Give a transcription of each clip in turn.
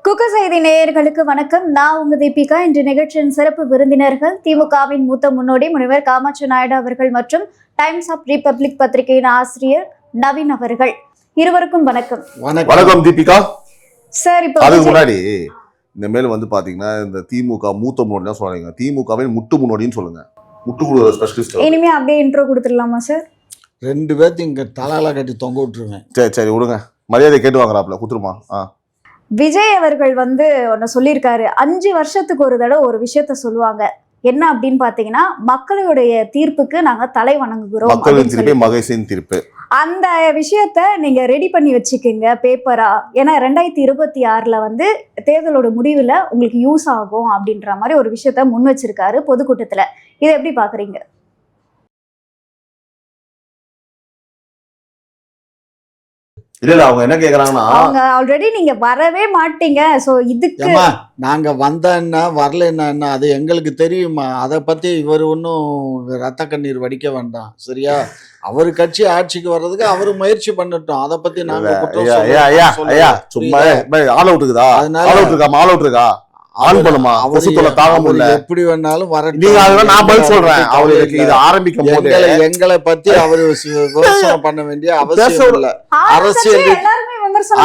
குக்கு செய்தி நேயர்களுக்கு வணக்கம். நான் உங்க தீபிகா. இன்று நிகழ்ச்சியின் சிறப்பு விருந்தினர்கள் திமுகவின் மூத்த முன்னோடி முனைவர் காமாட்சி நாயுடு அவர்கள் மற்றும் டைம்ஸ் ஆப் ரிபப்ளிக் பத்திரிகையின் ஆசிரியர் நவீன் அவர்கள். இருவருக்கும் வணக்கம். வணக்கம் தீபிகா சார். இப்போ அதுக்கு முன்னாடி இந்த மேல பாத்தீங்கன்னா இந்த திமுக மூத்த முன்னோடி சொல்றீங்க, திமுகவின் முட்டு முன்னோடின்னு சொல்லுங்க. முட்டு கொடுக்குற ஸ்பெஷலிஸ்ட். இனிமே அப்படியே இன்ட்ரோ கொடுத்துடலாமா சார்? ரெண்டு பேர்த்து இங்க தலால கட்டி தொங்க விட்டுருவேன். சரி விடுங்க, மரியாதை கேட்டு வாங்குறாப்ல குத்துருமா. விஜய் அவர்கள் ஒன்னு சொல்லியிருக்காரு. 5 வருஷத்துக்கு ஒரு தடவை ஒரு விஷயத்த சொல்லுவாங்க. என்ன அப்படின்னு பாத்தீங்கன்னா, மக்களுடைய தீர்ப்புக்கு நாங்க தலை வணங்குகிறோம். மக்களின் தீர்ப்பு மகேஷின் தீர்ப்பு. அந்த விஷயத்த நீங்க ரெடி பண்ணி வச்சுக்கோங்க பேப்பரா. ஏன்னா 2026 தேர்தலோட முடிவுல உங்களுக்கு யூஸ் ஆகும் அப்படின்ற மாதிரி ஒரு விஷயத்த முன் வச்சிருக்காரு பொதுக்கூட்டத்துல. இதை எப்படி பாக்குறீங்க? இல்ல அவங்க என்ன கேக்குறாங்கன்னா, அவங்க ஆல்ரெடி நீங்க வரவே மாட்டீங்க. சோ இதுக்கு நாங்க வந்தா என்ன வரல என்ன அது எங்களுக்கு தெரியுமா? அதை பத்தி இவர் ஒன்னும் ரத்த கண்ணீர் வடிக்க வேண்டாம், சரியா? அவரு கட்சி ஆட்சிக்கு வர்றதுக்கு அவரு முயற்சி பண்ணட்டும். அதை பத்தி நாங்க சும்மா ஆள் அவுட்டுக்குதா? அதனால ஆள் அவுட்டுருக்கா ஆன் பண்ணுமா? அவசியத்துல தாங்க முடியல. எப்படி வேணாலும் வர. நான் பதில் சொல்றேன். அவருக்கு இது ஆரம்பிக்கும் போது எங்களை பத்தி அவரு விமர்சனம் பண்ண வேண்டிய அவசியம் இல்ல.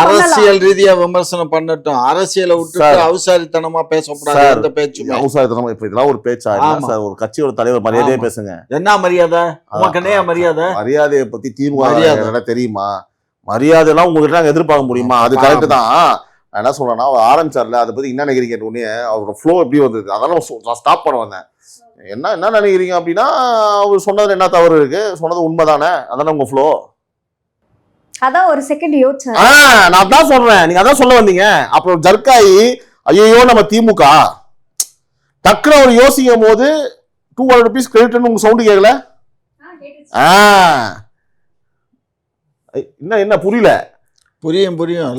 அரசியல் ரீதியா விமர்சனம் பண்ணட்டும். அரசியலை விட்டு அவசாரித்தனமா பேசக்கூடாது. எந்த பேச்சு அவசாரித்தனமா? இப்ப இதெல்லாம் ஒரு பேச்சா? ஒரு கட்சியோட தலைவர் மரியாதையே பேசுங்க. என்ன மரியாதை? மரியாதை மரியாதையை பத்தி திமுக தெரியுமா? மரியாதை எல்லாம் உங்ககிட்ட நாங்க எதிர்பார்க்க முடியுமா? அது கரெக்ட் தான். என்ன சொல்றேன்னா, அவர் ஆரம்பிச்சார்ல, அதை பத்தி என்ன நினைக்கிறீங்க கேட்டோடனே அவரோட ஃப்ளோ எப்படி வந்தது, அதெல்லாம் நான் ஸ்டாப் பண்ண வந்தேன். என்ன நினைக்கிறீங்க அப்படின்னா, அவர் சொன்னது என்ன தவறு இருக்கு? சொன்னது உண்மைதானே, அதானே உங்க ஃப்ளோ. அதான் ஒரு செகண்ட் யோசிச்சேன். நான் தான் சொல்றேன், நீங்க அதான் சொல்ல வந்தீங்க. அப்புறம் ஜர்க்காயி ஐயோ நம்ம திமுக டக்குனு அவர் யோசிக்கும் போது 200 rupees கிரெடிட்னு உங்க சவுண்டு கேட்கல? என்ன புரியல? புரியும்.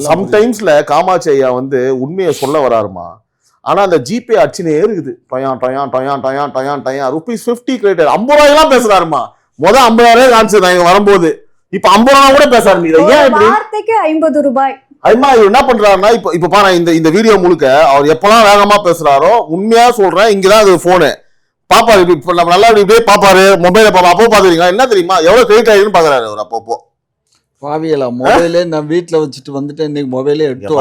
சம்டைம்ஸ்ல காமாட்சி ஐயா உண்மையை சொல்ல வராருமா. ஆனா அந்த ஜிபே அச்சினே இருக்குது. ₹50 கிரெடிட் 50 ரூபாயெல்லாம் பேசுறாருமா. 50,000 காமிச்சிருந்தாங்க வரும்போது. இப்ப 50 ரூபாய் கூட பேசுறாரு. வார்த்தைக்கு 50 ரூபாய். அதுமா இவர் என்ன பண்றாருன்னா, இப்ப பாரு இந்த வீடியோ முழுக்க அவர் எப்பெல்லாம் வேகமா பேசுறாரோ, உண்மையா சொல்றேன், இங்கதான் அது போனு பாப்பாரு. இப்ப நம்ம நல்லா இப்படியே பாப்பாரு, மொபைல பாப்பா. அப்போ பாத்துறீங்களா என்ன தெரியுமா எவ்வளவு கிரெடிட் ஆயிடுன்னு பாக்குறாரு அவர். அப்போ பாவியல மொபைலே நான் வீட்டுல வச்சுட்டு வந்துட்டு இன்னைக்கு மொபைலே எடுத்து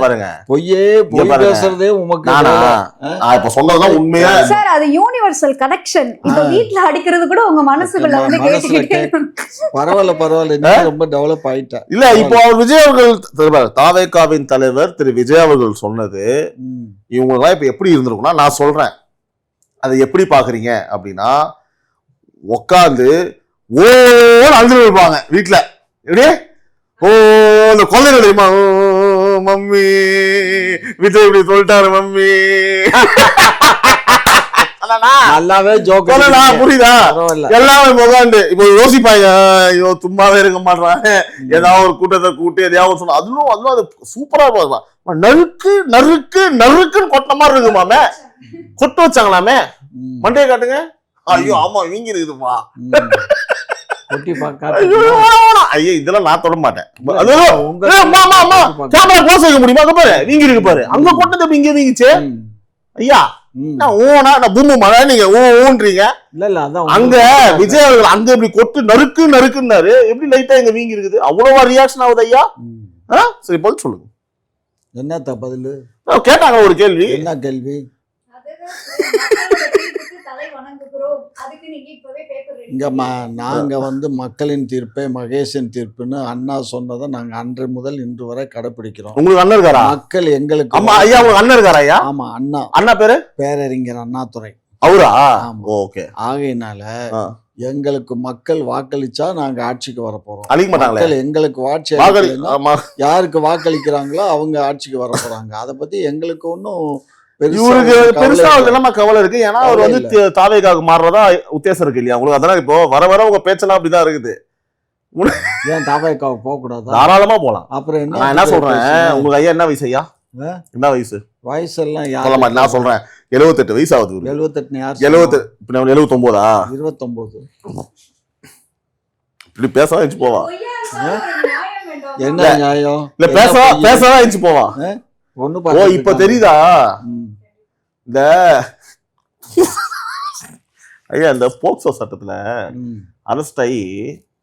பாருங்க. பொய் பேசுறதே உமக்கு இப்ப சொன்னதுதான் உண்மையா சார். அது யூனிவர்சல் கனெக்ஷன். இப்ப வீட்டுல அடிக்கிறது கூட உங்க மனசுக்குள்ள பரவாயில்ல. ரொம்ப டெவலப் ஆயிட்டா இல்ல. இப்போ அவர் விஜய் அவர்கள் தாவேகாவின் தலைவர் திரு விஜய் அவர்கள் சொன்னது இவங்கெல்லாம் இப்ப எப்படி இருந்திருக்கும்னா, நான் சொல்றேன் அதை எப்படி பாக்குறீங்க அப்படின்னா, உக்காந்து அழுது இருப்பாங்க வீட்டுல. எப்படி இந்த குழந்தைகள் மம்மி விஜய் இப்படி சொல்லிட்டாரு மம்மி. நல்லாவே புரியுதா? எல்லாமே முகாண்டு இப்ப யோசிப்பாங்க, ஐயோ சும்மாவே இருக்க மாட்டாங்க, ஏதாவது ஒரு கூட்டத்தை கூட்டு எதையாவது சொன்னா அதுவும் அது சூப்பரா இருக்கும். நறுக்குன்னு கொட்ட மாதிரி இருக்குமாமே. கொட்டு வச்சாங்களாமே. மண்டையை காட்டுங்க. ஐயோ ஆமா வீங்கி இருக்குதுப்பா. இதெல்லாம் நான் தொட மாட்டேன். முடியுமா? பாரு வீங்கி இருக்கு பாரு. அங்க கொட்டது இங்க வீங்கிச்சு. ஐயா நீங்க ஊன்றீங்க. அங்க விஜய் அவர்கள் அங்க இப்படி கொட்டு நறுக்குன்னாரு. எப்படி லைட்டா இங்க வீங்கி இருக்குது? அவ்வளவா ரியாக்ஷன் ஆகுது ஐயா? சரி பதில் சொல்லுங்க. என்ன பதில் கேட்டாங்க? ஒரு கேள்வி. என்ன கேள்வி? இங்கம்மா நாங்க மக்களின் தீர்ப்பை மகேஷின் தீர்ப்புன்னு அண்ணா சொன்னதை நாங்க அன்று முதல் இன்று வரை கடைபிடிக்கிறோம். உங்களுக்கு அண்ணன் இருக்காரா? மக்கள் எங்களுக்கு அண்ணன் இருக்காரா? ஐயா ஆமா அண்ணா பேரு பேரறிஞர் அண்ணாதுரை. அவரா? ஓகே. ஆகையினால எங்களுக்கு மக்கள் வாக்களிச்சா நாங்க ஆட்சிக்கு வர போறோம். மக்கள் எங்களுக்கு யாருக்கு வாக்களிக்கிறாங்களோ அவங்க ஆட்சிக்கு வர போறாங்க. அதை பத்தி எங்களுக்கு ஒன்னும் இவருக்கு பெருசா கவலை இருக்கு. ஏன்னா அவர் தாவேகாவுக்கு மாறுறதா உத்தேசம் இருக்கு இல்லையா உங்களுக்கு? அதனால இப்போ வர உங்க பேச்செல்லாம் அப்படிதான் இருக்குது. ஏன் தாவேகாவுக்கு போக கூடாது? தாராளமா போலாம். அப்புறம் என்ன சொல்றேன், உங்களுக்கு ஐயா என்ன வயசு? ஐயா என்ன வயசு? வயசெல்லாம் நான் சொல்றேன் 78 வயசு ஆகுது. 78 79 29 இப்படி பேச போவா? என்ன நியாயம்? இல்ல பேச போவா? பொண்ணு ஓ இப்ப தெரியுதா இந்த ஐயா இந்த போக்சோ சட்டத்துல அரெஸ்ட் ஆகி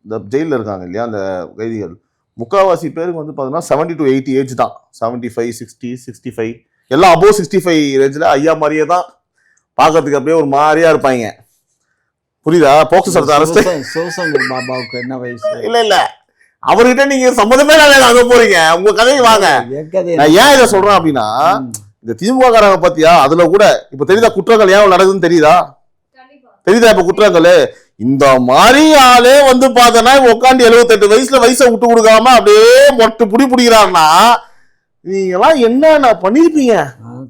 இந்த ஜெயில இருக்காங்க இல்லையா அந்த கைதிகள் முக்காவாசி பேருக்கு வந்து பாத்தீங்கன்னா 70 to 80 ஏஜ் தான். 75 60 65 எல்லாம் அபோவ் 65 ரேஞ்சில் ஐயா மாதிரியே தான் பார்க்கறதுக்கு அப்படியே ஒரு மாதிரியா இருப்பாங்க. புரியுதா? போக்சோ சட்டத்தை அரெஸ்ட் சிவசங்கர் பாபாவுக்கு என்ன வயசு? இல்ல அவர்கிட்ட நீங்க சம்மந்தமே அங்க போறீங்க. உங்க கதையை வாங்க. நான் ஏன் இதை சொல்றேன் அப்படின்னா இந்த திமுக காரங்க பத்தியா அதுல கூட இப்ப தெரியுதா குற்றங்கள் ஏன் நடக்குதுன்னு தெரியுதா? இப்ப குற்றங்கள் இந்த மாதிரி ஆளே வந்து பார்த்தனா உட்காந்து 78 வயசுல வயசை விட்டு கொடுக்காம அப்படியே மொட்டு புடி பிடிக்கிறாருன்னா நீங்க எல்லாம் என்ன பண்ணிருப்பீங்க?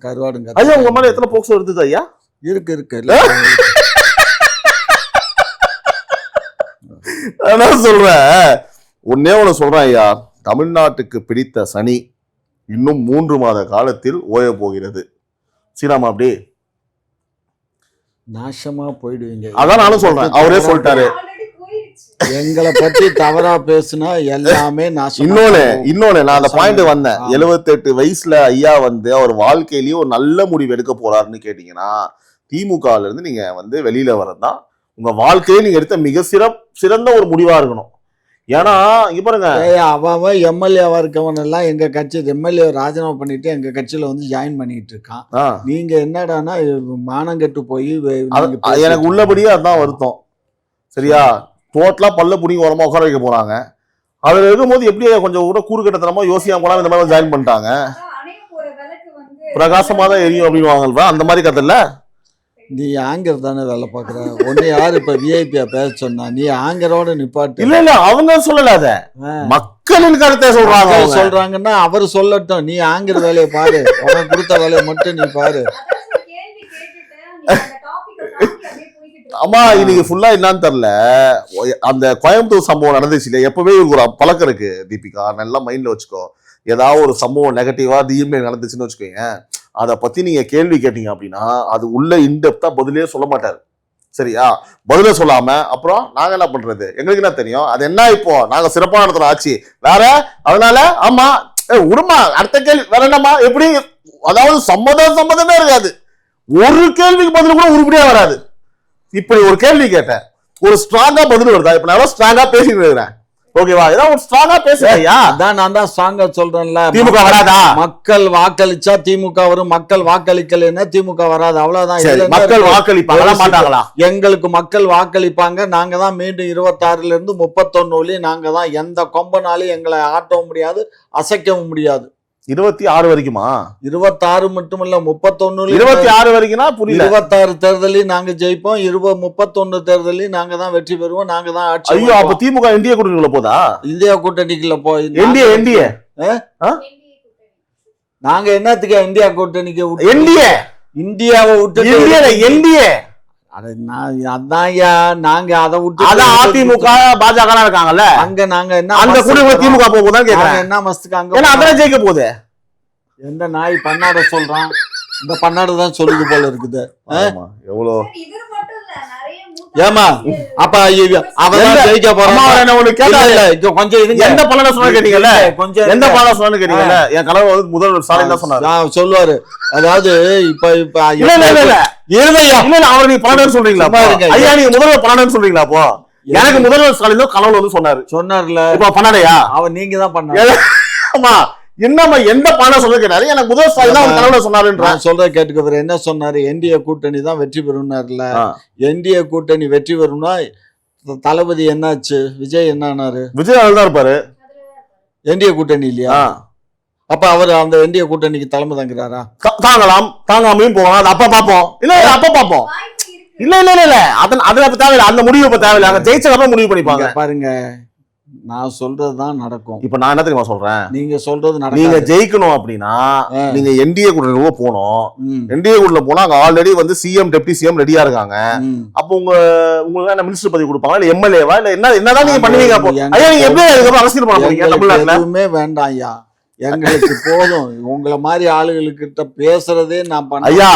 கருவாடுங்க ஐயா உங்க மேல எத்தனை போக்சோ இருந்தது ஐயா? இருக்கு நான் சொல்றேன் ஒன்னே ஒண்ணு சொல்றேன் ஐயா, தமிழ்நாட்டுக்கு பிடித்த சனி இன்னும் 3 மாத காலத்தில் ஓய போகிறது. சீராமா அப்படி நாசமா போயிடுவீங்க. அதான் நானும் சொல்றேன், அவரே சொல்லிட்டாரு. எங்களை பத்தி தவறா பேசுனா எல்லாமே நாசம். இன்னொன்னு நான் அந்த பாயிண்ட் வந்தேன். 78 வயசுல ஐயா வந்து அவர் வாழ்க்கையிலயும் ஒரு நல்ல முடிவு எடுக்க போறாருன்னு கேட்டீங்கன்னா திமுகல இருந்து நீங்க வந்து வெளியில வரதான் உங்க வாழ்க்கையை நீங்க எடுத்த மிக சிறந்த ஒரு முடிவா இருக்கணும். ஏன்னா இங்க பாருங்க அவன் எம்எல்ஏவா இருக்கவன் எல்லாம் எங்க கட்சி எம்எல்ஏ ராஜினாமா பண்ணிட்டு எங்க கட்சியில வந்து ஜாயின் பண்ணிட்டு இருக்கான். நீங்க என்னடானா மானங்கெட்டு போய் எனக்கு உள்ளபடியே அதான் வருத்தம். சரியா? டோட்டலா பல்ல புடிங்க ஓரமா உட்கார வைக்க போறாங்க. அதுல இருக்கும்போது எப்படி கொஞ்சம் கூட கூறு கட்டத்தனமா யோசிக்காம போனா இந்த மாதிரி ஜாயின் பண்ணிட்டாங்க. பிரகாசமா தான் எரியும் அப்படின்னு வாங்கல்வா அந்த மாதிரி கதை இல்ல. நீ ஆங்கர் தானே வேலை பாக்குற. ஒன்னு யாரு இப்ப விஐபியா பேச சொன்னா நீ ஆங்கரோட நிப்பாட்டு. இல்ல அவங்க சொல்லல, அத மக்களின் கருத்தை சொல்றாங்கன்னா அவர் சொல்லட்டும். நீ ஆங்கர் வேலையை பாரு, உனக்கு கொடுத்த வேலையை மட்டும் நீ பாரு. ஆமா இன்னைக்கு ஃபுல்லா என்னன்னு தெரியல. அந்த கோயம்புத்தூர் சம்பவம் நடந்துச்சு இல்லையா? எப்பவே ஒரு பழக்கம் இருக்கு தீபிகா, நல்லா மைண்ட்ல வச்சுக்கோ. ஏதாவது ஒரு சம்பவம் நெகட்டிவா திடீர்னு நடந்துச்சுன்னு வச்சுக்கோங்க, அதை பத்தி நீங்க கேள்வி கேட்டீங்க அப்படின்னா அது உள்ள இன்டெப்தா பதிலே சொல்ல மாட்டாரு. சரியா? பதில சொல்லாம அப்புறம் நாங்க என்ன பண்றது, எங்களுக்கு என்ன தெரியும், அது என்ன இப்போ நாங்க சிறப்பான இடத்துல ஆச்சு வேற, அதனால ஆமா உடுமா அடுத்த கேள்வி வேற என்னமா எப்படி, அதாவது சம்மதமே இருக்காது. ஒரு கேள்விக்கு பதில் கூட உருப்படியா வராது. இப்படி ஒரு கேள்வி கேட்டேன், ஒரு ஸ்ட்ராங்கா பதில் வருதா? இப்ப நான் ஸ்ட்ராங்கா பேசிட்டு இருக்கிறேன், ஓகேவா? ஏதாவது ஒரு ஸ்ட்ராங்கா பேசுறியா? அதான் நான் தான் ஸ்ட்ராங்கா சொல்றேன்ல. திமுக வராதா? மக்கள் வாக்களிச்சா திமுக வரும், மக்கள் வாக்களிக்கலைன்னா திமுக வராது, அவ்வளவுதான். மக்கள் வாக்களிப்பாங்களா மாட்டாங்களா? எங்களுக்கு மக்கள் வாக்களிப்பாங்க. நாங்க தான் மீண்டும் 26ல இருந்து 31 நாங்க தான். எந்த கொம்பனாலும் எங்களை ஆட்டவும் முடியாது, அசைக்கவும் முடியாது. 26 வரைக்குமா? 26 மட்டும் இல்ல 31. 26 வரைக்கும்னா புரியல. 26 தேர்தலையும் நாங்க ஜெயிப்போம், 31 தேர்தலையும் நாங்க தான் வெற்றி பெறுவோம், நாங்க தான் ஆட்சி. ஐயோ அப்ப திமுக இந்திய கூட்டணிக்குள்ள போதா? இந்தியா கூட்டணிக்குள்ள போய் என்டிஏ நாங்க என்னத்துக்கு இந்தியா கூட்டணிக்கு இந்தியாவை விட்டு என்டிஏ அதான் நாங்க அதை விட்டு அதிமுக பாஜக இருக்காங்கல்ல, அங்க நாங்க என்ன அந்த கூட்டணி திமுக போகுதான் கேக்குறேன். என்ன மஸ்துக்கு அங்க அதான் ஜெயிக்க போகுது. எந்த நாய் பன்னாட சொல்றான், இந்த பன்னாடு தான் சொல்லுது போல இருக்குது. எவ்வளவு ஏமா அப்ப அவன் ஜெயிக்க போறான். கொஞ்சம் எந்த பலனை சொன்ன கேட்டீங்கல்ல, கொஞ்சம் எந்த பலனை சொன்னு கேட்டீங்கல்ல, என் கலவை வந்து முதல்வர் ஸ்டாலின் தான் சொன்னாரு. சொல்லுவாரு. அதாவது இப்ப அவர் நீங்க பலன் சொல்றீங்களா? ஐயா நீங்க முதல்வர் பலன் சொல்றீங்களா? அப்போ எனக்கு முதல்வர் ஸ்டாலின் தான் கனவுல வந்து சொன்னாருல. இப்ப பண்ணாடையா? அவன் நீங்க தான் பண்ணாரு. ஆமா என்னம்மா எந்த பலனை சொல்ல கேட்டாரு, எனக்கு முதல் ஸ்டாலின் தான் கனவுல சொன்னாருன்ற சொல்ற கேட்டுக்கவர் என்ன சொன்னாரு, என்டிஏ கூட்டணி தான் வெற்றி பெறும்னாருல. என்டிஏ கூட்டணி வெற்றி பெறும்னா தளபதி என்னாச்சு, விஜய் என்ன ஆனாரு? விஜய் தான் இருப்பாரு என்டிஏ கூட்டணி இல்லையா? அப்ப அவர் அந்த என்டிஏ கூட்டணிக்கு தலைமை தாங்கிறாரா? தாங்கலாம், தாங்காமையும் போகலாம், அது அப்ப பாப்போம். இல்ல அப்ப பாப்போம். இல்ல அதுல தேவையில்ல, அந்த முடிவு இப்ப தேவையில்ல, அங்க ஜெயிச்சதுக்கு முடிவு பண்ணிப்பாங்க. பாருங்க நான் சொல்றதுதான் நடக்கும். இப்ப நான் என்ன தெரியுமா சொல்றேன், நீங்க சொல்றது நடக்கும். நீங்க ஜெயிக்கணும் அப்படின்னா நீங்க என்டிஏ கூட்டணி போனோம். என்டிஏ கூட்டணி போனா அங்க ஆல்ரெடி வந்து சிஎம் டெப்டி சிஎம் ரெடியா இருக்காங்க. அப்ப உங்களுக்கு என்ன மினிஸ்டர் பதவி கொடுப்பாங்க, இல்ல எம்எல்ஏவா, இல்ல என்னதான் நீங்க பண்ணுவீங்க? அப்போ ஐயா நீங்க எப்படி அரசியல் பண்ண போறீங்க தமிழ்நாட்டுல? எதுவுமே வேண்டாம் ஐயா, எங்களுக்கு போதும். உங்களை மாதிரி ஆளுகளுக்கிட்ட பேசுறதே நான் பண்ண. ஐயா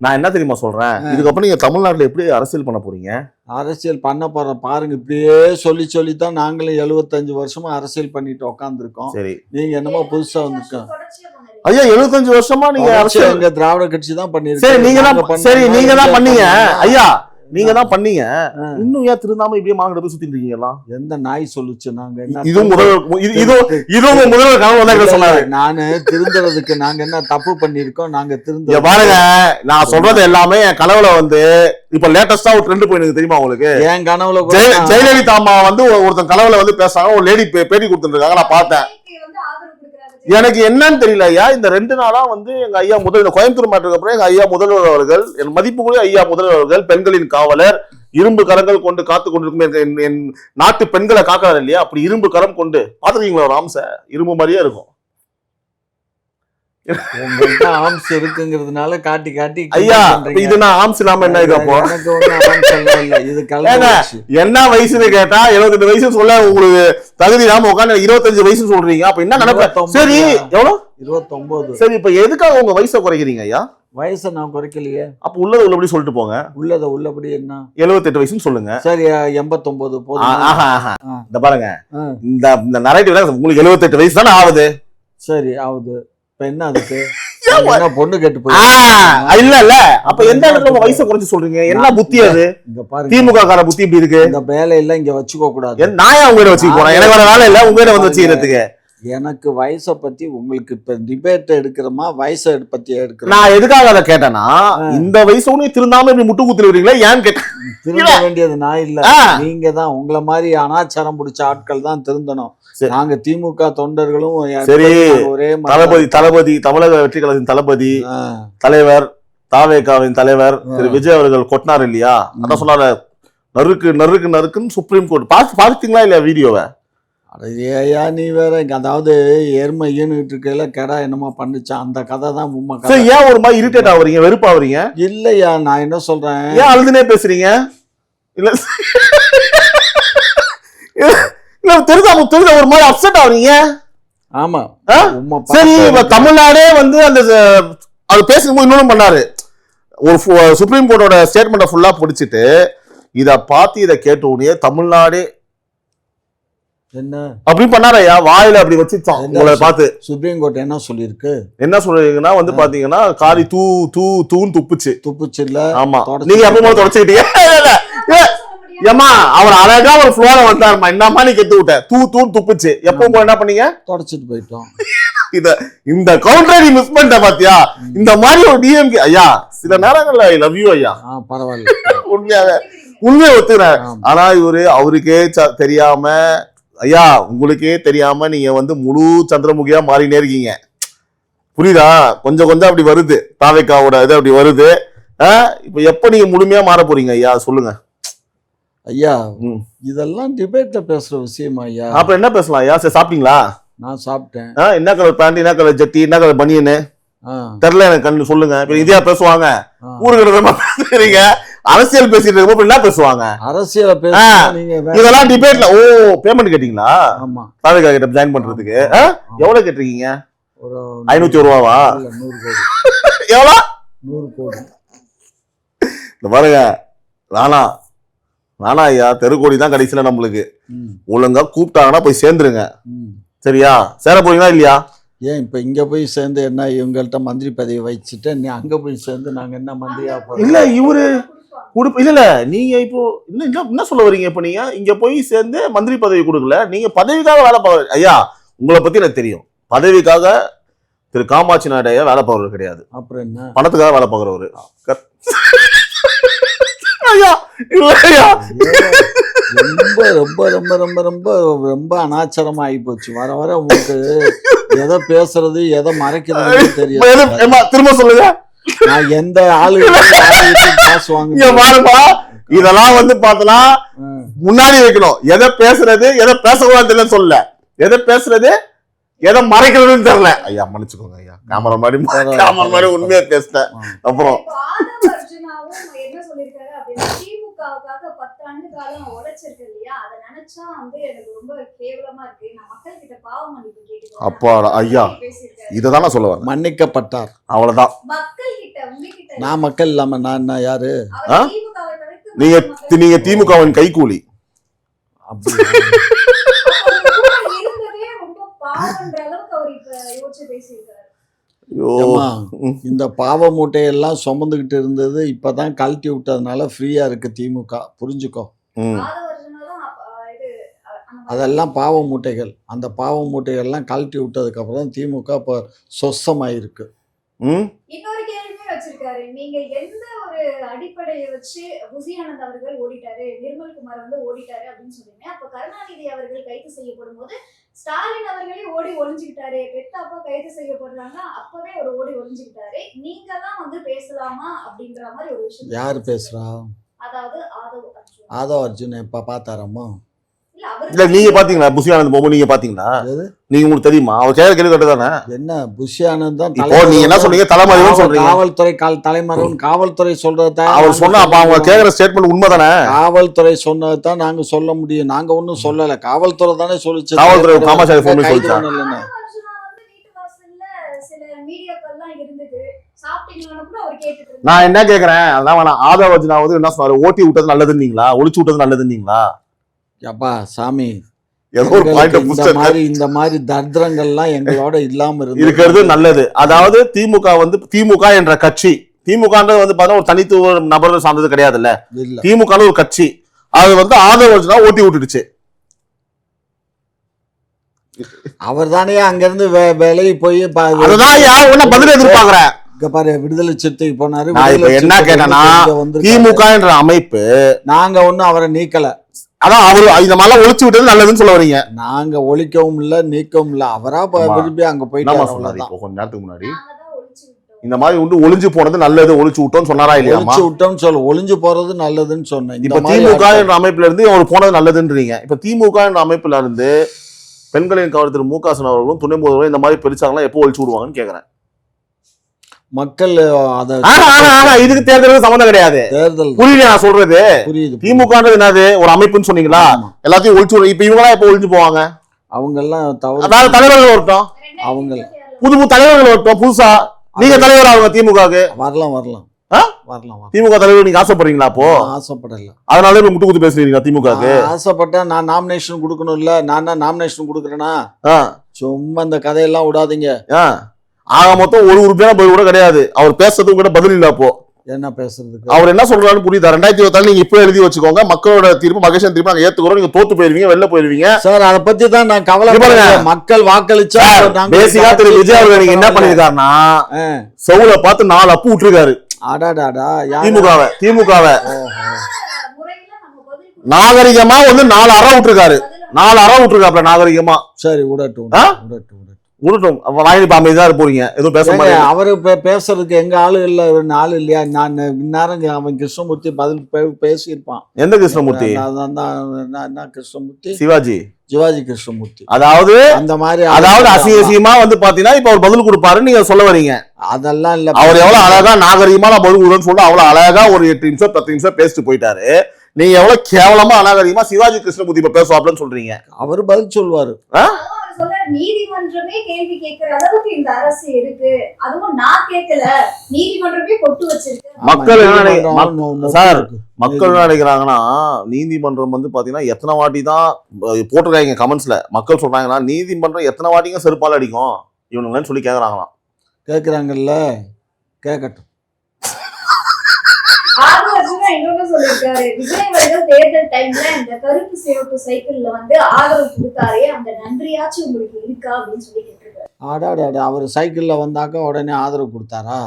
நான் என்ன தெரியுமா சொல்றேன், இதுக்கப்புறம் நீங்க தமிழ்நாட்டுல எப்படி அரசியல் பண்ண போறீங்க? அரசியல் பண்ண போறோம் பாருங்க. இப்படியே சொல்லித்தான் நாங்களும் 75 வருஷமா அரசியல் பண்ணிட்டு உட்காந்துருக்கோம். சரி நீங்க என்னமோ புதுசா வந்துருக்கோம். ஐயா 75 வருஷமா நீங்க தொடர்ச்சியா எங்க திராவிட கட்சி தான் பண்ணிருக்கு. சரி நீங்க தான் பண்ணீங்க ஐயா, நீங்க தான் பண்ணீங்க. இன்னும் ஏன் திருந்தாம இப்படியே மாங்கிட்ட போய் சுத்திட்டு இருக்கீங்களா? எந்த நாய் சொல்லுச்சு? நாங்க என்ன இதுவும் முதல்வர் கனவு வந்தா சொன்னாரு. நானு திருந்துறதுக்கு நாங்க என்ன தப்பு பண்ணிருக்கோம்? நாங்க திருந்த பாருங்க, நான் சொல்றது எல்லாமே என் கனவுல வந்து இப்ப லேட்டஸ்டா ஒரு ட்ரெண்ட் போயிருக்கு தெரியுமா உங்களுக்கு? என் கனவுல ஜெயலலிதா அம்மா வந்து ஒருத்தன் கனவுல வந்து பேசுறாங்க, ஒரு லேடி பேட்டி கொடுத்துட்டு இருக்காங்க, நான் பார்த்தேன். எனக்கு என்னன்னு தெரியல ஐயா, இந்த 2 நாளா வந்து எங்க ஐயா முதல்வர் கோயம்புத்தூர் மாற்றத்துக்கு அப்புறம் எங்க ஐயா முதல்வர் அவர்கள், என் மதிப்புக்குரிய ஐயா முதல்வர் அவர்கள், பெண்களின் காவலர், இரும்பு கரங்கள் கொண்டு காத்து கொண்டிருக்கும் என் நாட்டு பெண்களை காக்கிறாரு இல்லையா, அப்படி இரும்பு கரம் கொண்டு பாத்துருக்கீங்களா? ஒரு ஆம்ச இரும்பு மாதிரியே இருக்கும். உங்கள்கிட்ட ஆம்ஸ் இருக்குங்கிறதுனால காட்டி காட்டி ஐயா, இது நான் ஆம்ஸ் இல்லாம என்ன இருக்கப்போ என்ன வயசுன்னு கேட்டா 78 வயசு சொல்ல உங்களுக்கு தகுதி இல்லாம உட்காந்து 25 வயசு சொல்றீங்க. அப்ப என்ன நினைப்பேன்? சரி எவ்வளவு? 29. சரி, இப்ப எதுக்காக உங்க வயசை குறைக்கிறீங்க ஐயா? வயசை நான் குறைக்கலையே. அப்ப உள்ளது உள்ளபடி சொல்லிட்டு போங்க. உள்ளத உள்ளபடி என்ன? 78 வயசுன்னு சொல்லுங்க. சரி 89 போதும். இந்த பாருங்க, இந்த நரேட்டிவ்ல உங்களுக்கு 78 வயசு தானே ஆகுது. சரி ஆகுது. என்ன அதுக்கு பொண்ணு கேட்டு போய் இல்ல இல்ல, அப்ப எந்த இடத்துல உங்க வயசை குறைச்சு சொல்றீங்க? என்ன புத்தி அது? இங்க பாருங்க, திமுக கார புத்தி இப்படி இருக்கு. இந்த வேலையெல்லாம் இங்க வச்சுக்க கூடாது. நான் உங்க வச்சுக்க போறேன், எனக்கு வேற வேலை இல்ல, உங்க வந்து வச்சுக்கிறதுக்கு. எனக்கு வயசை பத்தி உங்களுக்கு இப்ப டிபேட் எடுக்கிறோமா, வயசை பத்தி எடுக்கிறோம்? நான் எதுக்காக அதை கேட்டேன்னா, இந்த வயசு திருந்தாம இப்படி முட்டு குத்து வரீங்களா ஏன்னு கேட்டேன். திருந்த வேண்டியது நான் இல்ல, நீங்க தான். உங்களை மாதிரி அனாச்சாரம் பிடிச்ச ஆட்கள் தான் திருந்தணும். நாங்க திமுக தொண்டர்களும் சரி, ஒரே தளபதி தமிழக வெற்றி கழகத்தின் தளபதி தலைவர், தாவேகாவின் தலைவர் திரு விஜய் அவர்கள் கொட்டினார் இல்லையா? அதான் சொன்னாரு, நறுக்குன்னு சுப்ரீம் கோர்ட். பாத்தீங்களா இல்லையா வீடியோவை? ஐயா நீ வேற, அதாவது எருமை ஈனுகிட்டு இருக்கையில கெடா என்னமா பண்ணுச்சான், அந்த கதை தான் உண்மை கதை. ஏன் ஒரு மாதிரி இரிட்டேட் ஆகுறீங்க, வெறுப்பாவீங்க? இல்லையா, நான் என்ன சொல்றேன், ஏன் அழுதுனே பேசுறீங்க? இல்ல தெரிஞ்ச ஒரு மாதிரி அப்செட் ஆகுறீங்க. ஆமா சரி, தமிழ்நாடே வந்து அந்த அது பேசும்போது இன்னொன்னு பண்ணாரு, ஒரு சுப்ரீம் கோர்ட்டோட ஸ்டேட்மெண்ட்டை ஃபுல்லா பிடிச்சிட்டு இத பார்த்து இதை கேட்ட உடனே தமிழ்நாடே என்ன அப்படி பண்ணாரையா, வாயில அப்படி வச்சுட்டான் உங்களை பார்த்து. சுப்ரீம் கோர்ட் என்ன சொல்லிருக்கு? என்ன சொல்றீங்கன்னா வந்து பாத்தீங்கன்னா, காரி தூன்னு துப்புச்சு இல்ல? ஆமா, நீங்க எப்பவும் தொடச்சுக்கிட்டீங்க. ஏமா அவர் அழகா ஒரு ஃப்ளோர வந்தாருமா, என்னமா நீ கெத்து விட்ட, தூன்னு துப்புச்சு. எப்பவும் என்ன பண்ணீங்க? தொடச்சிட்டு போயிட்டோம். இந்த கவுண்டரை மிஸ் பண்ணிட்ட பாத்தியா? இந்த மாதிரி ஒரு டிஎம்கே ஐயா சில நேரங்கள்ல ஐ லவ் யூ ஐயா, பரவாயில்ல, உண்மையை ஒத்துக்கிறேன். ஆனா அவருக்கே தெரியாம ஐயா, உங்களுக்கே தெரியாம நீங்க வந்து முழு சந்திரமுகியா மாறினே இருக்கீங்க, புரியுதா? கொஞ்சம் அப்படி வருது, தாவேக்காவோட இது அப்படி வருது. இப்ப எப்ப நீங்க முழுமையா மாற போறீங்க ஐயா, சொல்லுங்க ஐயா. இதெல்லாம் டிபேட்ல பேசுற விஷயமா ஐயா? அப்புறம் என்ன பேசலாம் ஐயா? சரி, சாப்பிட்டீங்களா? நான் சாப்பிட்டேன். என்ன கலர் பேண்ட், என்ன கலர் ஜட்டி, என்ன கலர் பனியனு தெரியல எனக்கு, கண்ணு சொல்லுங்க. இதையா பேசுவாங்க? ஊருக்கு பேசுறீங்க, அரசியல் பேசிட்டு இருக்கப்ப என்ன பேசுவாங்க? அரசியல இதெல்லாம் டிபேட்ல. ஓ, பேமெண்ட் கேட்டீங்களா? ஆமா, தாவேகா கிட்ட ஜாயின் பண்றதுக்கு எவ்வளவு கேட்டிருக்கீங்க? ஒரு 501 ரூபாவா? 100 கோடி. எவ்வளவு? 100 கோடி. இந்த பாருங்க, வேணா ஐயா, தெருக்கோடி தான் கடைசியில நம்மளுக்கு. ஒழுங்கா கூப்பிட்டாங்கன்னா போய் சேர்ந்துருங்க, சரியா? சேர போறீங்களா இல்லையா? ஏன் இப்ப இங்க போய் சேர்ந்து என்ன, இவங்கள்ட்ட மந்திரி பதவி வச்சுட்டு நீ அங்க போய் சேர்ந்து நாங்க என்ன மந்திரியா போறோம்? இல்ல இவரு இல்ல நீங்க இப்போ என்ன சொல்ல வரீங்க? இப்ப நீங்க இங்க போய் சேர்ந்து மந்திரி பதவி கொடுக்கல, நீங்க பதவிக்காக வேலை பார்க்க. ஐயா, உங்களை பத்தி எனக்கு தெரியும், பதவிக்காக திரு காமாட்சி நாயுடு வேலை பார்க்கறது கிடையாது. அப்புறம் என்ன, பணத்துக்காக வேலை பார்க்கறவரு. ரொம்ப ரொம்ப ரொம்ப ரொம்ப ரொம்ப அனாச்சாரமா ஆகி போச்சு. வர உங்களுக்கு எதை பேசுறது எதை மறைக்கிறது தெரியும். திரும்ப சொல்லுங்க, நான் எந்த ஆளுங்க இதெல்லாம் வந்து பார்த்தனா முன்னாடி வைக்கணும். எதை பேசுறது எதை பேசக்கூடாது சொல்ல, எதை பேசுறது எதை மறைக்கிறதுன்னு தெரியல. ஐயா மன்னிச்சுக்கோங்க ஐயா, கேமரா மாதிரி உண்மையா பேசிட்டேன். அப்புறம் திமுகவுக்காக 10 ஆண்டு காலம் உழைச்சிருக்கு இல்லையா, அதை நினைச்சா வந்து எனக்கு ரொம்ப கேவலமா இருக்கு. நான் மக்கள் கிட்ட பாவ மன்னிப்பு கேட்கிறேன். அப்பா ஐயா, இததான் நான் சொல்ல வரேன். மன்னிக்கப்பட்டார், அவ்வளவுதான். மக்கள் கிட்ட உங்ககிட்ட நான் மக்கள் இல்லாம நான் என்ன யாரு? நீங்க திமுகவின் கைகூலி. ஏம்மா, இந்த பாவ மூட்டையெல்லாம் சுமந்துக்கிட்டு இருந்தது இப்பதான் கழட்டி விட்டதுனால ஃப்ரீயா இருக்கு திமுக. புரிஞ்சுக்கோ. அதெல்லாம் பாவ மூட்டைகள். அந்த பாவ மூட்டைகள்லாம் கழட்டி விட்டதுக்கு அப்புறம் திமுக இப்போ சொசமாயிருக்கு. இன்னொரு கேள்வியுமே வச்சிருக்காரு. நீங்க எந்த ஒரு அடிப்படையை வச்சு புசி ஆனந்த் அவர்கள் ஓடிட்டாரு, நிர்மல்குமார் வந்து ஓடிட்டாரு அப்படின்னு சொல்றீங்க. அப்ப கருணாநிதி அவர்கள் கைது செய்யப்படும் போது ஸ்டாலின் அவர்களே ஓடி ஒளிஞ்சுக்கிட்டாரு. பெத்த அப்பா கைது செய்யப்படுறாங்க, அப்பவே ஒரு ஓடி ஒளிஞ்சுக்கிட்டாரு. நீங்க தான் வந்து பேசலாமா அப்படின்ற மாதிரி ஒரு விஷயம். யாரு பேசுறா? அதாவது ஆதவ் அர்ஜுன். ஆதவ் அர்ஜுன் எப்ப பார்த்தாரம்மா? இல்ல நீங்க பாத்தீங்களா புசி ஆனந்த் பாபு? நீங்க பாத்தீங்களா? நீங்க உங்களுக்கு தெரியுமா? அவர் கேட்க கேள்வி கேட்டதானே. என்ன புசி ஆனந்த் தான் இப்போ நீங்க என்ன சொல்றீங்க? தலைமறைவு சொல்றீங்க. காவல்துறை தலைமறைவு காவல்துறை சொல்றத அவர் சொன்னா அப்ப அவங்க கேக்குற ஸ்டேட்மெண்ட் உண்மைதானே? காவல்துறை சொன்னதான் நாங்க சொல்ல முடியும். நாங்க ஒண்ணும் சொல்லல. காவல்துறை தானே சொல்லுச்சு. காவல்துறை காமாட்சி ஃபோன் பண்ணி சொல்லிச்சா? நான் என்ன கேக்குறேன், அதான் வேணாம். ஆதவ் அர்ஜுனாவது என்ன சொன்னாரு? ஓட்டி விட்டது நல்லதுன்னீங்களா, ஒளிச்சு விட்டது நல்லதுன்னீங்களா? அப்பா சாமி, ஏதோ ஒரு பாயிண்ட் இந்த மாதிரி தர்தரங்கள்லாம் எங்களோட இல்லாம இருக்கிறது நல்லது. அதாவது திமுக வந்து திமுக என்ற கட்சி, திமுகன்றது வந்து பாத்தா ஒரு தனித்துவ நபர்கள் சார்ந்தது கிடையாதுல்ல. திமுக ஒரு கட்சி, அது வந்து ஆதவ அர்ஜுனா ஓட்டி விட்டுடுச்சு. அவர் தானே அங்க இருந்து விலகி போய் பதில் எதிர்பார்க்கிறேன். பாரு, விடுதலை சிறுத்தைக்கு போனாரு. என்ன கேட்டா திமுக என்ற அமைப்பு நாங்க ஒண்ணும் அவரை நீக்கல. அதான் அவரு இந்த மாதிரிலாம் ஒழிச்சு விட்டது நல்லதுன்னு சொல்ல வரீங்க. நாங்க ஒழிக்கவும் இல்ல நீக்கவும் இல்ல. அவரா விரும்பி அங்க போயிட்டு கொஞ்ச நேரத்துக்கு முன்னாடி இந்த மாதிரி வந்து ஒளிஞ்சு போனது நல்லது, ஒளிச்சு விட்டோம்னு சொன்னாரா இல்லையா? ஒளிச்சு விட்டோம்னு சொல்ல, ஒளிஞ்சு போறது நல்லதுன்னு சொன்னேன். இப்ப திமுக என்ற அமைப்புல இருந்து அவர் போனது நல்லதுன்றீங்க. இப்ப திமுக என்ற அமைப்புல இருந்து பெண்களின் கவர்னர் திரு மு.க. ஸ்டாலின் அவர்களும் துணை முதல்வரும் இந்த மாதிரி பிரிச்சாங்களா, எப்போ ஒழிச்சு விடுவாங்கன்னு கேக்குறேன். மக்கள் இதுக்கு தேர்தலுக்கு சம்பந்தம் கிடையாது. தேர்தல் புரியுது நான் சொல்றது. புரியுது. திமுகன்றது என்னது? ஒரு அமைப்புன்னு சொன்னீங்களா? எல்லாத்தையும் ஒழிச்சு இப்ப இவங்க எல்லாம் எப்ப ஒழிஞ்சு போவாங்க? அவங்க எல்லாம் தலைவர்கள் வரட்டும், அவங்க புது தலைவர்கள் வரட்டும். புதுசா நீங்க தலைவர் ஆகுங்க திமுகவுக்கு. வரலாம். திமுக தலைவர் நீங்க ஆசைப்படுறீங்களா? அப்போ ஆசைப்படல. அதனால இப்ப முட்டு குத்து பேசுறீங்க திமுகவுக்கு. ஆசைப்பட்டா நான் நாமினேஷன் கொடுக்கணும் இல்ல. நான் நாமினேஷன் கொடுக்குறேன்னா சும்மா இந்த கதையெல்லாம் விடாதீங்க. ஆக மொத்தம் ஒரு உறுப்பினர் பதில் கூட கிடையாது. அவர் பேசுறதுக்கு கூட பதில் இல்ல. அப்போ என்ன பேசுறதுக்கு? அவர் என்ன சொல்றாருன்னு புரியுதா? 2024 நீங்க இப்ப எழுதி வச்சுக்கோங்க. மக்களோட தீர்ப்பு மகேஷன் தீர்ப்பு நாங்க ஏத்துக்கிறோம். நீங்க தோத்து போயிருவீங்க, வெளில போயிருவீங்க. சார் அதை பத்தி தான் நான் கவலைப்படுறேன். மக்கள் வாக்களிச்சா பேசிக்கா திரு விஜய் அவர்கள் நீங்க என்ன பண்ணிருக்காருன்னா செவுல பார்த்து 4 அப்பு விட்டுருக்காரு. திமுகவை நாகரிகமா வந்து 4 அறை விட்டுருக்காரு. 4 அறை விட்டுருக்காப்ல நாகரிகமா. சரி விடட்டும். அமைதிதான் போறீங்க, எதுவும் பேச மாட்டீங்க. அவரு பேசுறதுக்கு எங்க ஆளு இல்ல, ஆளு இல்லையா? நான் இந்நேரம் அவன் கிருஷ்ணமூர்த்தி பதில் பேசியிருப்பான். எந்த கிருஷ்ணமூர்த்தி? கிருஷ்ணமூர்த்தி சிவாஜி கிருஷ்ணமூர்த்தி. அதாவது அந்த மாதிரி அசிங்கமா வந்து பாத்தீங்கன்னா இப்ப அவர் பதில் கொடுப்பாருன்னு நீங்க சொல்ல வரீங்க. அதெல்லாம் இல்ல. அவர் எவ்வளவு அழகா நாகரிகமா நான் பதில் கொடுன்னு சொல்ல அவ்வளவு அழகா ஒரு 8 நிமிஷம் 10 நிமிஷம் பேசிட்டு போயிட்டாரு. நீங்க எவ்வளவு கேவலமா அநாகரிகமா சிவாஜி கிருஷ்ணமூர்த்தி இப்ப பேசுவாப்லன்னு சொல்றீங்க. அவரு பதில் சொல்லுவாரு. நீதிமன்றமே கேள்வி கேட்கிற அளவுக்கு இந்த அரசு இருக்கு. அதுவும் நான் கேட்கல, நீதிமன்றமே கொட்டு வச்சிருக்கு. மக்கள் என்ன நினைக்கிறாங்கன்னா, நீதிமன்றம் வந்து பாத்தீங்கன்னா எத்தனை வாட்டி தான் போட்டிருக்காங்க கமெண்ட்ஸ்ல. மக்கள் சொல்றாங்கன்னா நீதிமன்றம் எத்தனை வாட்டிங்க செருப்பால் அடிக்கும் இவனுங்கன்னு சொல்லி கேக்குறாங்களாம். கேக்குறாங்கல்ல, கேட்கட்டும். இன்னொன்னு சொல்லிருக்காரு, விஜய் அவர்கள் தேர்தல் டைம்ல இந்த கருப்பு சிவப்பு சைக்கிள்ல வந்து ஆதரவு கொடுத்தாரே, அந்த நன்றியாச்சும் உங்களுக்கு இருக்கா அப்படின்னு சொல்லி கேட்டிருக்காரு. அவர் சைக்கிள்ல வந்தாக்க உடனே ஆதரவு கொடுத்தாரா?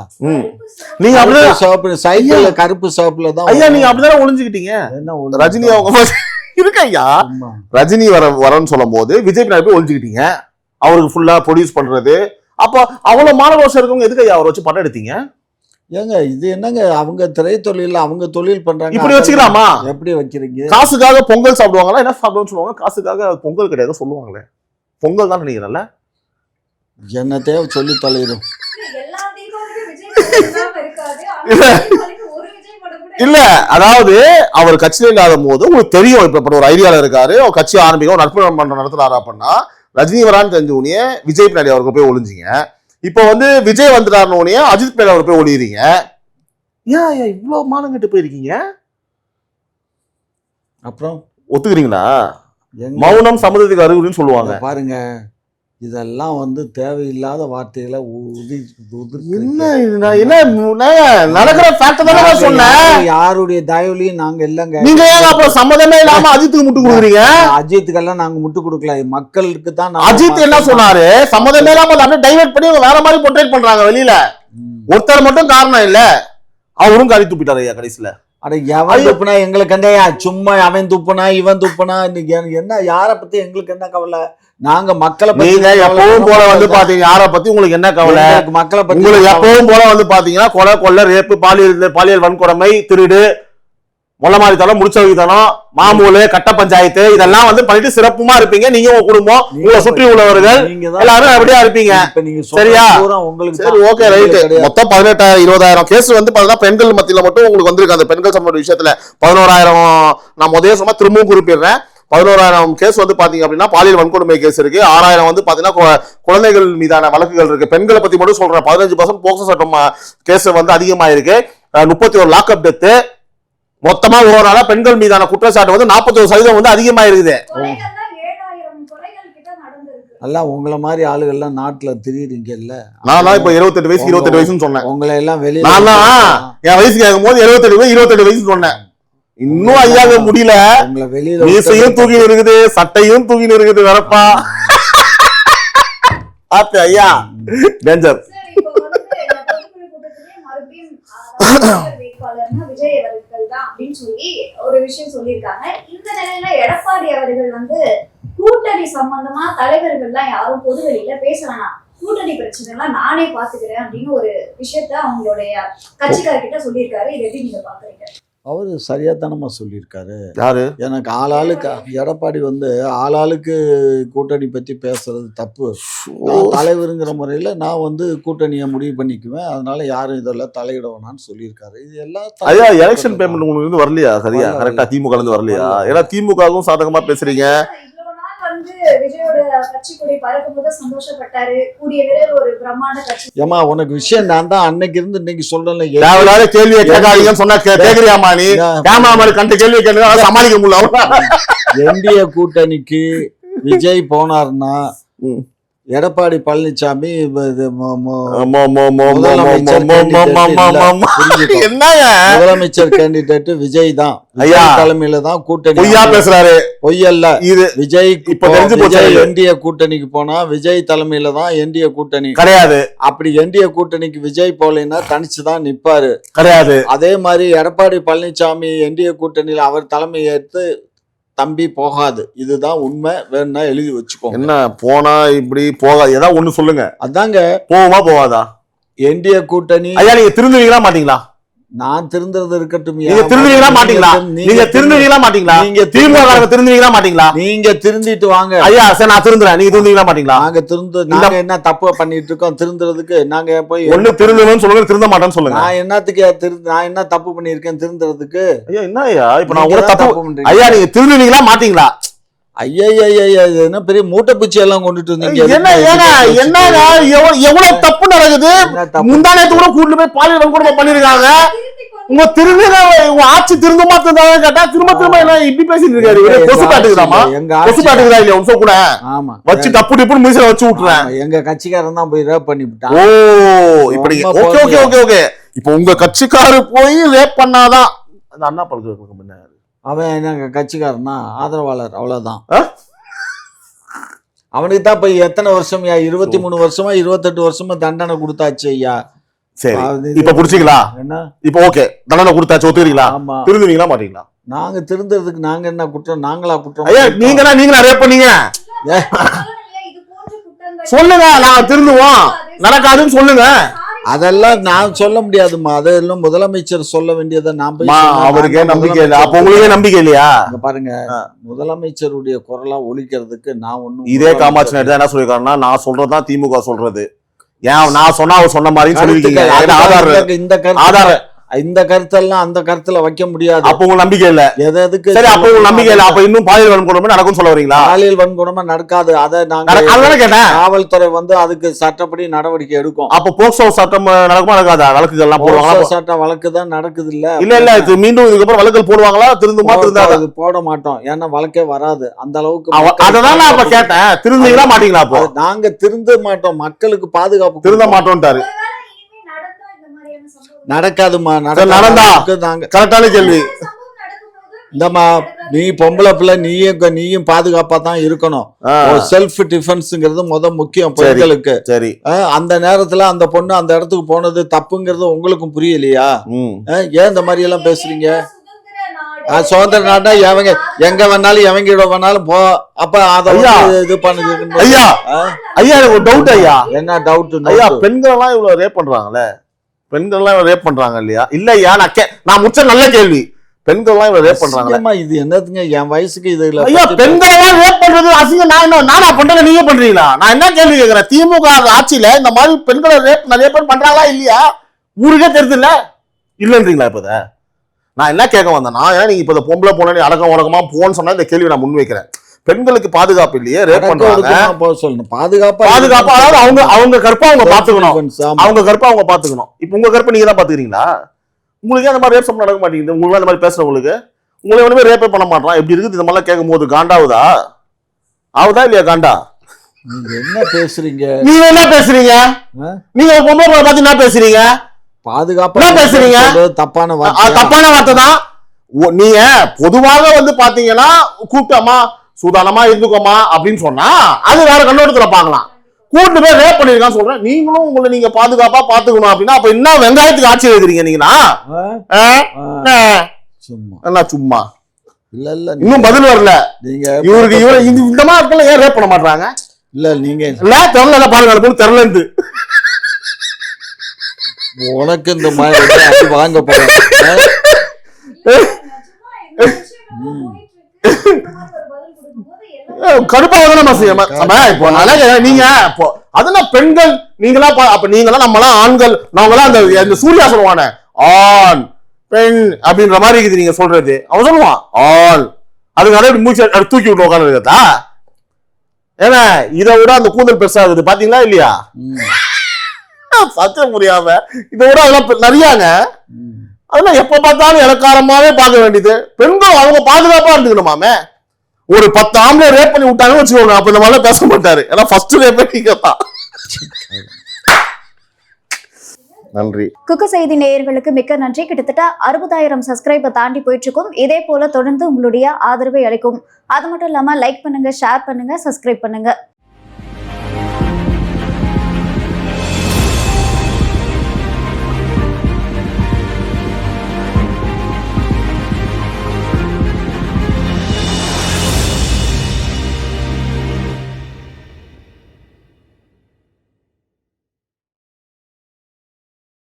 நீங்க அப்படியே சிவப்பு சைக்கிள்ல கருப்பு சிவப்புல தான். ஐயா நீங்க அப்படிதான் ஒளிஞ்சுக்கிட்டீங்க. என்ன ரஜினி அவங்க இருக்கு ஐயா. ரஜினி வரன்னு சொல்லும் போது விஜய் பின்னாடி போய் ஒளிஞ்சுக்கிட்டீங்க. அவருக்கு ஃபுல்லா ப்ரொடியூஸ் பண்றது. அப்ப அவ்வளவு மாணவர்கள் இருக்கவங்க எதுக்கு ஐயா அவரை வச்சு படம் எடுத்தீங்க? ஏங்க இது என்னங்க, அவங்க திரைத்தொழில் அவங்க தொழில் பண்றாங்க. இப்படி வச்சுக்கலாமா? எப்படி வைக்கிறீங்க? காசுக்காக பொங்கல் சாப்பிடுவாங்களா? என்ன சாப்பிடுவோம்னு சொல்லுவாங்க. காசுக்காக பொங்கல் கிடையாது சொல்லுவாங்களே. பொங்கல் தான் நினைக்கிறேன்ல. என்னத்தையோ சொல்லி தொலைடும். இல்ல அதாவது அவர் கட்சியில இல்லாத போது உங்களுக்கு தெரியும் இப்ப ஒரு ஐடியால இருக்காரு, அவர் கட்சி ஆரம்பிக்கும் நட்பு மன்றம் நடத்துறாரா அப்படின்னா ரஜினி வரான்னு தெரிஞ்ச உடனே விஜய் பின்னாடி அவருக்கு போய் ஒளிஞ்சிங்க. இப்ப வந்து விஜய் வந்துட்டாருன்னு அஜித் பின்னாடி அவர் போய் ஒளிறீங்க. ஏன் இவ்வளவு மானம் கட்டு போயிருக்கீங்க? அப்புறம் ஒத்துக்கிறீங்களா? மௌனம் சம்மதத்துக்கு அறிகுறின்னு சொல்லுவாங்க. பாருங்க, இதெல்லாம் வந்து தேவையில்லாத வார்த்தைகளை என்ன நடக்கிற ஃபேக்ட் தானே சொன்னேன். யாருடைய தயவுலையும் நாங்க இல்லங்க. நீங்க ஏன் அப்புறம் சம்மதமே இல்லாம அஜித்துக்கு முட்டு கொடுக்குறீங்க? அஜித்துக்கெல்லாம் நாங்க முட்டு கொடுக்கல, மக்களுக்கு தான். அஜித் என்ன சொன்னாரு? சம்மதமே இல்லாம அப்படியே டைவர்ட் பண்ணி வேற மாதிரி போர்ட்ரேட் பண்றாங்க வெளியில. ஒருத்தர் மட்டும் காரணம் இல்ல, அவரும் கறி துப்பிட்டாரு ஐயா கடைசியில. அட எவன் துப்புனா எங்களுக்கு என்ன, சும்மா அவன் துப்புனா இவன் துப்புனா என்ன, யார பத்தி எங்களுக்கு என்ன கவலை? நாங்க மக்களை நீங்க எப்பவும் போல வந்து பாத்தீங்க, யார பத்தி உங்களுக்கு என்ன கவலை? மக்களை பத்தி உங்களுக்கு எப்பவும் போல வந்து பாத்தீங்கன்னா கொலை கொள்ளை ரேப்பு பாலியல் வன்கொடுமை திருடு மொளமாரித்தனம் முடிச்சவகித்தனம் மாமூலு கட்ட பஞ்சாயத்து இதெல்லாம் வந்து பண்ணிட்டு சிறப்புமா இருப்பீங்க. நீங்க உங்க குடும்பம் உங்களை சுற்றி உள்ளவர்கள் எல்லாரும் அப்படியா இருப்பீங்க. சரியா? சரி, ஓகே, ரைட். மொத்தம் 18,000-20,000 கேஸ் வந்து பாத்தீங்கன்னா பெண்கள் மத்தியில மட்டும் உங்களுக்கு வந்திருக்கு. அந்த பெண்கள் சம்பந்த விஷயத்துல 11,000 நான் முதல்ல சொன்னா திரும்பவும் குறிப்பிடுறேன். 11,000 கேஸ் வந்து பாத்தீங்க அப்படின்னா பாலியல் வன்கொடுமை கேஸ் இருக்கு. 6,000 வந்து பாத்தீங்கன்னா குழந்தைகள் மீதான வழக்குகள் இருக்கு. பெண்களை பத்தி மட்டும் சொல்றேன், 15% போக்சோ சட்டம் கேஸ் வந்து அதிகமா இருக்கு. 31 லாக்அப் டெத்து. மொத்தமா ஒரு நாளா பெண்கள் மீதான குற்றச்சாட்டு வந்து 41% வந்து அதிகமா இருக்குது. எல்லாம் உங்களை மாதிரி ஆளுகள்லாம் நாட்டுல திரியுறீங்கல்ல. நான் இப்ப 28 வயசு 28 வயசுன்னு சொன்னேன். உங்களை எல்லாம் வெளியே நான் என் வயசு கேட்கும் போது 28 வயசு சொன்னேன். இன்னும் ஐயாக முடியல. உங்களை வெளியில மீசையும் தூக்கின்னு இருக்குது, சட்டையும் தூக்கின்னு இருக்குது. வரப்பா ஆத்து ஐயா டேஞ்சர். விஜய் அவர்கள் தான் அப்படின்னு சொல்லி ஒரு விஷயம் சொல்லியிருக்காங்க. இந்த நிலையில எடப்பாடி அவர்கள் வந்து கூட்டணி சம்பந்தமா தலைவர்கள்லாம் யாரும் பொதுவெளியில பேச வேணாம், கூட்டணி பிரச்சனை எல்லாம் நானே பாத்துக்கிறேன் அப்படின்னு ஒரு விஷயத்த அவங்களுடைய கட்சிக்காரர்கிட்ட சொல்லியிருக்காரு. இதை எப்படி நீங்க பாக்குறீங்க? அவரு சரியாத்தனமா சொல்லியிருக்காரு. யாரு? எனக்கு ஆளாளுக்கு எடப்பாடி வந்து ஆளாளுக்கு கூட்டணி பத்தி பேசுறது தப்பு. நான் தலைவருங்கிற முறையில நான் வந்து கூட்டணியை முடிவு பண்ணிக்குவேன், அதனால யாரும் இதெல்லாம் தலையிட வேணாம்னு சொல்லியிருக்காரு. இது எல்லாம் ஐயா எலெக்ஷன் பேமெண்ட் உங்களுக்கு இருந்து வரலையா? சரியா கரெக்டா திமுக இருந்து வரலையா? ஏன்னா திமுகவும் சாதகமா பேசுறீங்க. விஜயோட கட்சி கொடி பறக்கும் போது சந்தோஷப்பட்டாரு. கூடிய விரைவில் ஒரு பிரம்மாண்ட கட்சி. ஏமா உனக்கு விஷயம் நான் தான் அன்னைக்கு இருந்து இன்னைக்கு சொல்றேன். தேவையில்லாத கேள்வியை கேட்காதீங்கன்னு சொன்னா கேக்குறியாமா? நீ கேமரா கண்ட கேள்வி கேட்க சமாளிக்க முடியல. என்டிஏ கூட்டணிக்கு விஜய் போனார்னா எடப்பாடி பழனிசாமி முதலமைச்சர் கேண்டிடேட் விஜய் தான். தலைமையில தான் கூட்டணி. பொய்யா பேசுறாரு? பொய்யல்ல. இது விஜய் என்டிஏ கூட்டணிக்கு போனா விஜய் தலைமையில தான் என்டிஏ கூட்டணி கிடையாது. அப்படி என்டிஏ கூட்டணிக்கு விஜய் போலன்னா தனிச்சுதான் நிப்பாரு கிடையாது. அதே மாதிரி எடப்பாடி பழனிசாமி என்டிஏ கூட்டணியில அவர் தலைமை ஏற்று தம்பி போகாது. இதுதான் உண்மை. வேணும்னா எழுதி வச்சுக்கோங்க. என்ன போனா இப்படி போகாது? ஏதாவது ஒண்ணு சொல்லுங்க. அதாங்க போகுமா போகாதா? என்டிஏ கூட்டணி ஐயா நீங்க திருந்துவீங்களா மாட்டீங்களா? நான் திருந்துறது இருக்கட்டும். நீங்க திருந்துவீங்களா மாட்டீங்களா? நீங்க திருந்துவீங்களா மாட்டீங்களா? நீங்க திமுக திருந்துவீங்களா மாட்டீங்களா? நீங்க திருந்திட்டு வாங்க ஐயா. சரி நான் திருந்துறேன், நீங்க திருந்துவீங்களா மாட்டீங்களா? நாங்க என்ன தப்பு பண்ணிட்டு இருக்கோம் திருந்துறதுக்கு? நாங்க போய் ஒண்ணு திருந்தணும்னு சொல்லுங்க, திருந்த மாட்டேன்னு சொல்லுங்க. நான் என்னத்துக்கு நான் என்ன தப்பு பண்ணிருக்கேன் திருந்துறதுக்கு? ஐயா என்ன ஐயா இப்ப நான் ஒரு தப்பு பண்றேன் ஐயா. நீங்க திருந்துவீங்களா மாட்டீங்களா? ஐயா என்ன பெரிய மூட்டை பூச்சி எல்லாம் கொண்டுட்டு இருந்தீங்க. என்ன எவ்வளவு தப்பு நடக்குது? முந்தானத்து கூட கூட்டு போய் பாலியல் வன்கொடுமை பண்ணிருக்காங்க. உங்க திரும்ப உங்க ஆட்சி திருந்தமா திருந்தாங்க கேட்டா திரும்ப என்ன இப்படி பேசிட்டு இருக்காரு? கொசு காட்டுக்குதாமா? கொசு காட்டுக்குதா இல்லையா? உங்க கூட ஆமா வச்சு டப்பு டிப்புன்னு மீசையில வச்சு விட்டுறேன். எங்க கட்சிக்காரன் தான் போய் ரேப் பண்ணி விட்டான். ஓ இப்படி. Okay okay okay okay. இப்போ உங்க கட்சிக்காரரு போய் ரேப் பண்ணாதான் அந்த அண்ணா பழக்கம் முன்ன அவன் என்ன கட்சிக்காரனா ஆதரவாளர் அவ்வளவுதான். அவனுக்கு தான் போய் எத்தனை வருஷம் 23 வருஷமா 28 வருஷமா தண்டனை கொடுத்தாச்சு ஐயா. சரி இப்ப புடிச்சிங்களா? என்ன இப்ப ஓகே தண்டனை கொடுத்தாச்சு ஒத்துக்கிறீங்களா? திருந்துவீங்களா மாட்டீங்களா? நாங்க திருந்துறதுக்கு நாங்க என்ன குற்றம்? நாங்களா குற்றம்? ஐயா நீங்க ரேப் பண்ணீங்க சொல்லுங்க, நான் திருந்துவோம். நடக்காதுன்னு சொல்லுங்க. அதெல்லாம் நான் சொல்ல முடியாதுமா. அதெல்லாம் முதலமைச்சர் சொல்ல வேண்டியதை நான் போய் அவருக்கே நம்பிக்கை இல்லை. அப்ப உங்களுக்கே நம்பிக்கை இல்லையா? பாருங்க முதலமைச்சருடைய குரலா ஒழிக்கிறதுக்கு நான் ஒண்ணும். இதே காமாட்சி நாயுடு என்ன சொல்லிருக்காருன்னா நான் சொல்றதுதான் திமுக சொல்றது. ஏன் நான் சொன்னா அவர் சொன்ன மாதிரி சொல்லிருக்கீங்க. இந்த ஆதாரம் இந்த கருத்தெல்லாம் அந்த கருத்துல வைக்க முடியாது. அப்ப உங்களுக்கு நம்பிக்கை இல்ல? எதுக்கு சரி, அப்ப உங்களுக்கு நம்பிக்கை இல்ல, அப்ப இன்னும் பாலியல் வன்கொடுமை நடக்கும் சொல்ல வரீங்களா? பாலியல் வன்கொடுமை நடக்காது. அதை நாங்க கேட்டேன். காவல்துறை வந்து அதுக்கு சட்டப்படி நடவடிக்கை எடுக்கும். அப்ப போக்சோ சட்டம் நடக்குமா நடக்காதா? வழக்குகள் எல்லாம் போடுவாங்க. சட்டம் வழக்கு தான் நடக்குது இல்ல? இல்ல இது மீண்டும் இதுக்கப்புறம் வழக்குகள் போடுவாங்களா? திருந்துமா? திருந்தாது போட மாட்டோம். ஏன்னா வழக்கே வராது அந்த அளவுக்கு. அததான் நான் அப்ப கேட்டேன், திருந்தீங்களா மாட்டீங்களா? அப்போ நாங்க திருந்த மாட்டோம், மக்களுக்கு பாதுகாப்பு திருந்த மாட்டோம்ட்டாரு. நடக்காதுமா. நடந்தா நாங்க கரெக்டான கேள்வி. இந்தமா நீ பொம்பளை பிள்ளை, நீயும் பாதுகாப்பா தான் இருக்கணும். செல்ஃப் டிஃபென்ஸ்ங்கிறது முக்கியம் பெண்களுக்கு. சரி, அந்த நேரத்துல அந்த பொண்ணு அந்த இடத்துக்கு போனது தப்புங்கிறது உங்களுக்கும் புரியலையா? ஏன் இந்த மாதிரி எல்லாம் பேசுறீங்க? சுதந்திர நாட்டா எங்க வேணாலும் எவங்கிட வேணாலும் போ. அப்ப அத இது பண்ணுது. ஐயா எனக்கு ஒரு டவுட். ஐயா என்ன டவுட்? ஐயா, பெண்கள் எல்லாம் இவ்வளவு ரேப் பண்றாங்களே, பெண்கள் எல்லாம் ரேப் பண்றாங்க இல்லையா? இல்லையா, நான் முச்ச நல்ல கேள்வி. பெண்கள் எல்லாம் இவ்வளவு ரேப் பண்றாங்க, இது என்னதுங்க? என் வயசுக்கு இது இல்ல. ஐயா, பெண்கள் எல்லாம் ரேப் பண்றது அசிங்கம். நானா பண்றேன், நீங்க பண்றீங்களா? நான் என்ன கேள்வி கேட்கிறேன், திமுக ஆட்சியில இந்த மாதிரி பெண்களை ரேப் நிறைய பேர் பண்றாங்களா இல்லையா? ஊருக்கே தெரியுது இல்ல? இல்லன்றீங்களா? இப்ப நான் என்ன கேட்க வந்தேன்னா, ஏன்னா நீங்க இப்ப பொம்பளை போன அடக்கம் உடக்கமா போன்னு சொன்னா இந்த கேள்வி நான் முன்வைக்கிறேன். பெண்களுக்கு பாதுகாப்பு இல்லையே, ரேப் பண்றாங்க. பாதுகாப்பு அதாவது அவங்க கற்பை அவங்க பாத்துக்கணும், அவங்க கற்பை அவங்க பாத்துக்கணும். இப்ப உங்க கற்பை நீங்க தான் பாத்துக்கிறீங்களா? உங்களுக்கு அந்த மாதிரி ரேப் சம்பளம் நடக்க மாட்டேங்குது. உங்களுக்கு அந்த மாதிரி பேசுறவங்களுக்கு உங்களை ஒண்ணுமே ரேப்பே பண்ண மாட்டான். எப்படி இருக்குது இந்த மாதிரிலாம் கேட்கும் போது காண்டாவுதா? ஆகுதா இல்லையா காண்டா? என்ன பேசுறீங்க? நீங்க என்ன பேசுறீங்க? நீங்க பொம்பளை பார்த்து என்ன பேசுறீங்க? பாதுகாப்பா பேசுறீங்க? தப்பான வார்த்தை தான். நீங்க பொதுவாக வந்து பாத்தீங்கன்னா கூப்பிட்டோமா சூதானமா இருந்துக்கோமா அப்படின்னு சொன்னா அது வேற கண்ணோட்டத்துல பாக்கலாம். கூட்டு போய் ரேப் பண்ணிருக்கான்னு சொல்றேன். நீங்களும் உங்களை நீங்க பாதுகாப்பா பாத்துக்கணும் அப்படின்னா அப்ப என்ன வெங்காயத்துக்கு ஆட்சி எழுதுறீங்க நீங்களா? சும்மா இல்ல இன்னும் பதில் வரல. நீங்க இவருக்கு இந்த மாதிரி ஏன் ரேப் பண்ண மாட்டாங்க? இல்ல நீங்க இல்ல தெரியல பாருங்க தெரியல. உனக்கு இந்த மாதிரி வாங்க போறேன். கடுப்பா இப்போ நீங்க அதெல்லாம் பெண்கள் நீங்களா அப்ப நீங்களாம் நம்மளாம் ஆண்கள் நாங்களாம் அந்த சூர்யா சொல்லுவானே ஆண் பெண் அப்படின்ற மாதிரி இருக்குது நீங்க சொல்றது. அவன் சொல்லுவான் ஆண், அதுக்கு மூச்சு தூக்கி விட்டு உட்காந்து இருக்கா? ஏன்னா இதை விட அந்த கூந்தல் பெருசா இருக்குது பாத்தீங்களா இல்லையா? சத்த முடியாம இதை விட அதெல்லாம் நிறையாங்க. அதெல்லாம் எப்ப பார்த்தாலும் இலக்காரமாவே பார்க்க வேண்டியது. பெண்கள் அவங்க பாதுகாப்பா இருந்துக்கணுமாமே. ஒரு 10 ஆம்பளை ரேப் பண்ணி விட்டாங்கன்னு வச்சுக்கோங்க, அப்ப இந்த மாதிரிலாம் பேச மாட்டாரு. ஏன்னா ஃபர்ஸ்ட் ரேப் நீங்க தான். நன்றி. குக்கு செய்தி நேயர்களுக்கு மிக்க நன்றி. கிட்டத்தட்ட 60,000 சப்ஸ்கிரைபர் தாண்டி போயிட்டு இருக்கும். இதே போல தொடர்ந்து உங்களுடைய ஆதரவை அளிக்கும். அது மட்டும் இல்லாம லைக் பண்ணுங்க, ஷேர் பண்ணுங்க, சப்ஸ்கிரைப் பண்ணுங்க.